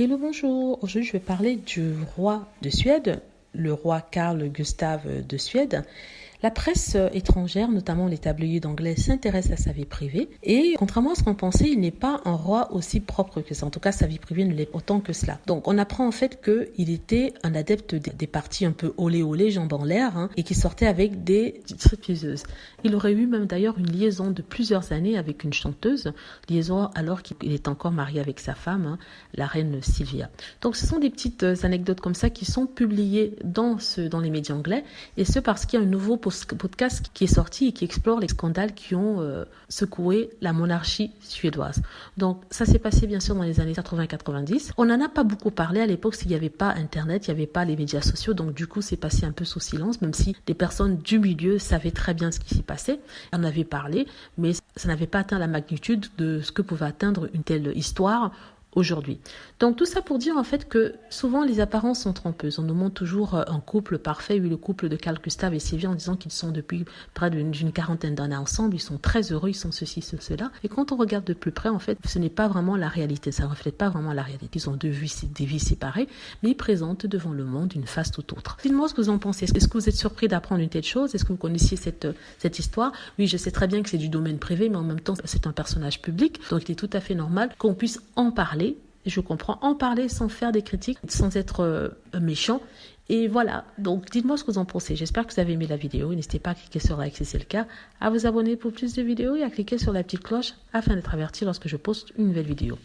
Hello, bonjour. Aujourd'hui, je vais parler du roi de Suède, le roi Carl Gustaf de Suède. La presse étrangère, notamment les tabloïds anglais, s'intéressent à sa vie privée. Et contrairement à ce qu'on pensait, il n'est pas un roi aussi propre que ça. En tout cas, sa vie privée ne l'est autant que cela. Donc, on apprend en fait qu'il était un adepte des parties un peu olé olé, jambes en l'air, et qui sortait avec des stripteaseuses. Il aurait eu même d'ailleurs une liaison de plusieurs années avec une chanteuse, liaison alors qu'il est encore marié avec sa femme, la reine Sylvia. Donc, ce sont des petites anecdotes comme ça qui sont publiées dans les médias anglais, et ce parce qu'il y a un nouveau podcast qui est sorti et qui explore les scandales qui ont secoué la monarchie suédoise. Donc ça s'est passé bien sûr dans les années 80-90. On n'en a pas beaucoup parlé à l'époque, s'il n'y avait pas Internet, il n'y avait pas les médias sociaux, donc du coup c'est passé un peu sous silence, même si des personnes du milieu savaient très bien ce qui s'y passait. On avait parlé, mais ça n'avait pas atteint la magnitude de ce que pouvait atteindre une telle histoire aujourd'hui. Donc tout ça pour dire en fait que souvent les apparences sont trompeuses. On nous montre toujours un couple parfait, le couple de Carl Gustaf et Sylvia, en disant qu'ils sont depuis près d'une quarantaine d'années ensemble, ils sont très heureux, ils sont ceci, cela. Et quand on regarde de plus près, en fait, ce n'est pas vraiment la réalité, ça ne reflète pas vraiment la réalité. Ils ont des vies séparées, mais ils présentent devant le monde une face tout autre. Dites-moi ce que vous en pensez. Est-ce que vous êtes surpris d'apprendre une telle chose? Est-ce que vous connaissiez cette histoire? Oui, je sais très bien que c'est du domaine privé, mais en même temps, c'est un personnage public, donc il est tout à fait normal qu'on puisse en parler. Je comprends, en parler sans faire des critiques, sans être méchant. Et voilà, donc dites-moi ce que vous en pensez. J'espère que vous avez aimé la vidéo. N'hésitez pas à cliquer sur like si c'est le cas, à vous abonner pour plus de vidéos et à cliquer sur la petite cloche afin d'être averti lorsque je poste une nouvelle vidéo.